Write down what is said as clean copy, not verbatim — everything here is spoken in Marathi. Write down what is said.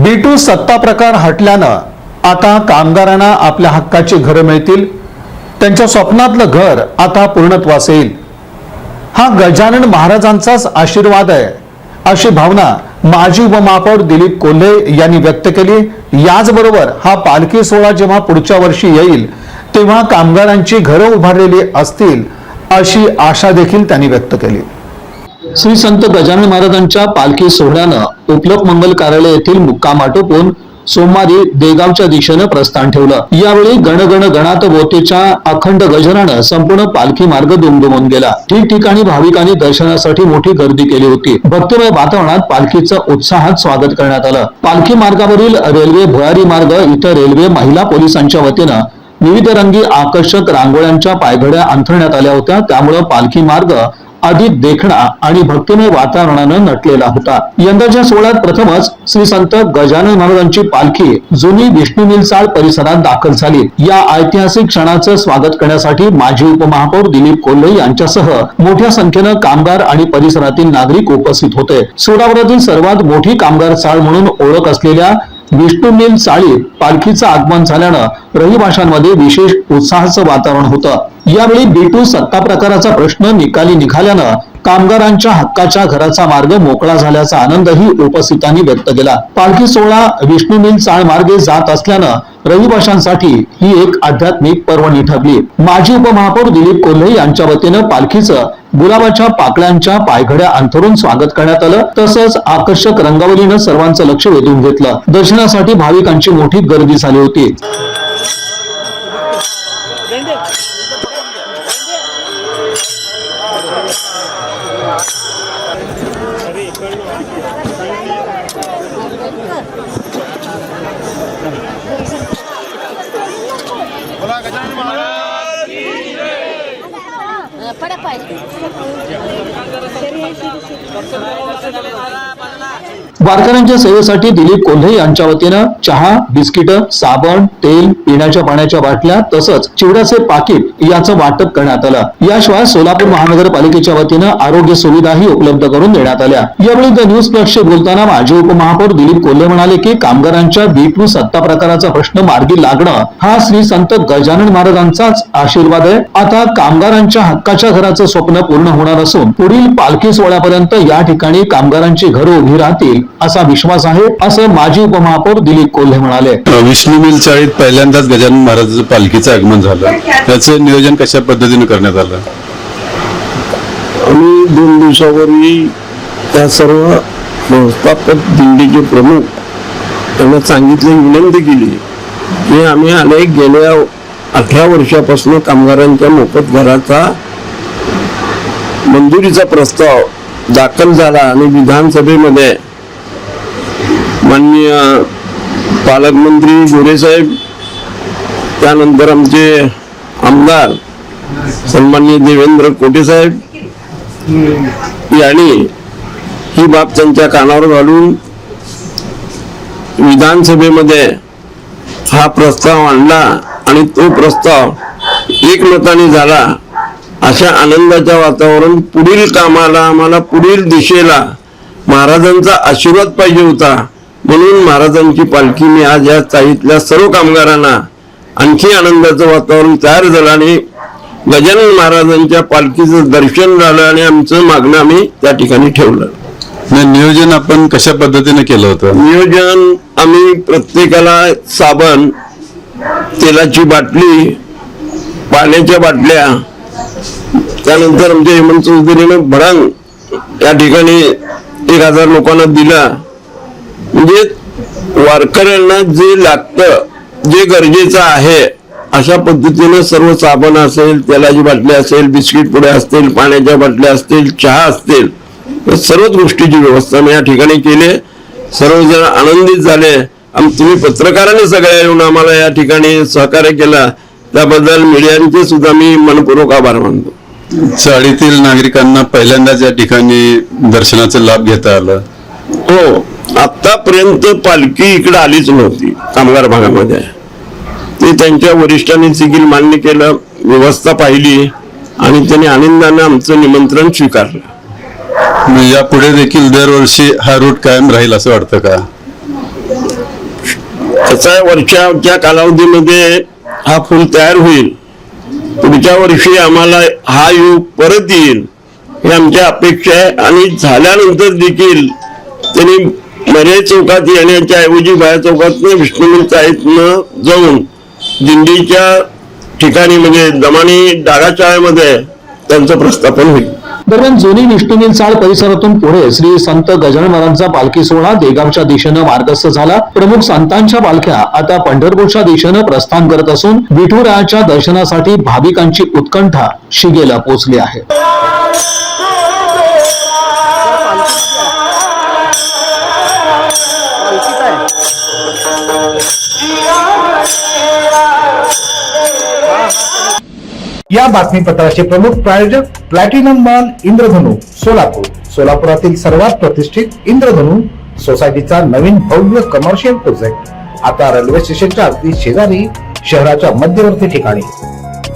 B2 सत्ता प्रकार हटल्यानं आता कामगारांना आपल्या हक्काची घरं मिळतील, त्यांच्या स्वप्नातलं घर आता पूर्णत्वास येईल. हा गजानन महाराजांचाच आशीर्वाद आहे अशी भावना माजी उपमहापौर दिलीप कोल्हे यांनी व्यक्त केली. याचबरोबर हा पालखी सोहळा जेव्हा पुढच्या वर्षी येईल तेव्हा कामगारांची घरं उभारलेली असतील अशी आशा देखील त्यांनी व्यक्त केली. श्री संत गजानन महाराजांच्या पालखी सोहळ्यानं उपलोक मंगल कार्यालय येथील मुक्काम आटोपून सोमवारी देगावच्या दिशेनं प्रस्थान ठेवलं. यावेळी गणगण गणात बोतेच्या अखंड गजरानं संपूर्ण पालखी मार्ग दुमदुमून गेला. ठिकठिकाणी भाविकांनी दर्शनासाठी मोठी गर्दी केली होती. भक्तिमय वातावरणात पालखीचं उत्साहात स्वागत करण्यात आलं. पालखी मार्गावरील रेल्वे भुयारी मार्ग इथं रेल्वे महिला पोलिसांच्या वतीनं विविध रंगी आकर्षक रांगोळ्यांच्या पायघड्या अंथरण्यात आल्या होत्या. त्यामुळे पालखी मार्ग अधिक देखणा आणि भक्तिमय वातावरणानं नटलेला होता. यंदाच्या सोहळ्यात प्रथमच श्री संत गजानन महाराजांची पालखी जुनी विष्णू मिलचाळ परिसरात दाखल झाली. या ऐतिहासिक क्षणाचं स्वागत करण्यासाठी माजी उपमहापौर दिलीप कोल्हे यांच्यासह मोठ्या संख्येनं कामगार आणि परिसरातील नागरिक उपस्थित होते. सोलापुरातील सर्वात मोठी कामगार चाळ म्हणून ओळख असलेल्या विष्णू मिल चाळीत पालखीचं आगमन झाल्यानं रहिवाशांमध्ये विशेष उत्साहाचं वातावरण होतं. यावेळी B2 सत्ता प्रकाराचा प्रश्न निकाली निघाल्यानं कामगारांच्या हक्काच्या घराचा मार्ग मोकळा झाल्याचा आनंदही उपस्थितांनी व्यक्त केला. पालखी सोहळा विष्णू मिल चाळ मार्गे जात असल्यानं रहिवाशांसाठी ही एक आध्यात्मिक पर्वणी ठरली. माजी उपमहापौर दिलीप कोल्हे यांच्या वतीनं पालखीचं गुलाबाच्या पाकळ्यांच्या पायघड्या अंथरून स्वागत करण्यात आलं. तसंच आकर्षक रंगावलीनं सर्वांचं लक्ष वेधून घेतलं. दर्शनासाठी भाविकांची मोठी गर्दी झाली होती. वारकऱ्यांच्या सेवेसाठी दिलीप कोल्हे यांच्या वतीनं चहा, बिस्किट, साबण, तेल, पिण्याच्या पाण्याच्या बाटल्या तसंच चिवड्याचे पाकिट याचं वाटप करण्यात आलं. याशिवाय सोलापूर महानगरपालिकेच्या वतीनं आरोग्य सुविधाही उपलब्ध करून देण्यात आल्या. यावेळी द न्यूज प्लसशी बोलताना माजी उपमहापौर दिलीप कोल्हे म्हणाले की कामगारांच्या B2 सत्ता प्रकाराचा प्रश्न मार्गी लागणं हा श्री संत गजानन महाराजांचाच आशीर्वाद आहे. आता कामगारांच्या हक्काच्या घराचं स्वप्न पूर्ण होणार असून पुढील पालखी सोहळ्यापर्यंत या ठिकाणी कामगारांची घरं उभी राहतील असा विश्वास आहे असं माजी उपमहापौर दिलीप कोल्हे म्हणाले. विष्णू मिल चाळीत पहिल्यांदाच गजानन महाराजांचं पालखीचं आगमन झालं. त्याचं नियोजन कशा पद्धतीने करण्यात आलं? आम्ही 2 दिवसापूर्वी त्या सर्व व्यवस्थापक दिंडीचे प्रमुख त्यांना सांगितले, विनंती केली की आम्ही गेल्या 18 वर्षापासून कामगारांच्या मोफत घराचा मंजुरीचा प्रस्ताव दाखल झाला आणि विधानसभेमध्ये माननीय पालकमंत्री गोरे साहेब, त्यानंतर आमचे आमदार सन्माननीय देवेंद्र कोटे साहेब यांनी ही बाब त्यांच्या कानावर घालून विधानसभेमध्ये हा प्रस्ताव आणला आणि तो प्रस्ताव एकमताने झाला. अशा आनंदाच्या वातावरण पुढील कामाला आम्हाला पुढील दिशेला महाराजांचा आशीर्वाद पाहिजे होता, म्हणून महाराजांची पालखी मी आज या चाळीतल्या सर्व कामगारांना आणखी आनंदाचं वातावरण तयार झालं आणि गजानन महाराजांच्या पालखीचं दर्शन झालं आणि आमचं मागणं आम्ही त्या ठिकाणी ठेवलं. नियोजन आपण कशा पद्धतीने केलं होतं? नियोजन आम्ही प्रत्येकाला साबण, तेलाची बाटली, पाण्याच्या बाटल्या, त्यानंतर आमच्या हेमंत चौधरीनं भडंग या ठिकाणी 1000 लोकांना दिला. म्हणजे वारकऱ्यांना जे लागतं, जे गरजेचं आहे अशा पद्धतीने सर्व साबण असेल, तेलाची बाटली असेल, बिस्किट पुड्या असतील, पाण्याच्या बाटल्या असतील, चहा असतील, सर्वच गोष्टीची व्यवस्था मी या ठिकाणी केली. सर्वजण आनंदित झाले. तुम्ही पत्रकारांनी सगळ्या येऊन आम्हाला या ठिकाणी सहकार्य केला त्याबद्दल मीडियाचे सुद्धा मी मनपूर्वक आभार मानतो. चाळीतील नागरिकांना पहिल्यांदाच या ठिकाणी दर्शनाचा लाभ घेता आला. हो, आतापर्यंत पालखी इकडे आलीच नव्हती कामगार भागामध्ये. ते त्यांच्या वरिष्ठांनी देखील मान्य केलं, व्यवस्था पाहिली आणि त्यांनी आनंदाने आमचं निमंत्रण स्वीकारलं. यापुढे देखील दरवर्षी हा रूट कायम राहील असं वाटतं का? त्याचा वर्षाच्या कालावधीमध्ये हा पूल तयार होईल. पुढच्या वर्षी आम्हाला हा युग परत येईल ही आमची अपेक्षा आहे. आणि झाल्यानंतर देखील त्यांनी मरे चौकात येण्याच्या ऐवजी बाहेर चौकातनं विष्णू मिल चाळीतनं जाऊन दिंडीच्या ठिकाणी म्हणजे दमानी डागा शाळेमध्ये त्यांचं प्रस्थापन होईल. दरम्यान जुनी विष्णू मिल चाळ परिसरातून पुढे श्री संत गजानन महाराजांचा पालखी सोहळा देगावच्या दिशेनं मार्गस्थ झाला. प्रमुख संतांच्या पालख्या आता पंढरपूरच्या दिशेनं प्रस्थान करत असून विठुरायाच्या दर्शनासाठी भाविकांची उत्कंठा शिगेला पोहोचली आहे. या बातमीपत्राचे प्रमुख प्रायोजक प्लॅटिनम मॉल इंद्रधनु सोलापूर. सोलापुरातील सर्वात प्रतिष्ठित इंद्रधनु सोसायटीचा नवीन भव्य कमर्शियल प्रोजेक्ट आता रेल्वे स्टेशनच्या अगदी शेजारी शहराच्या मध्यवर्ती ठिकाणी.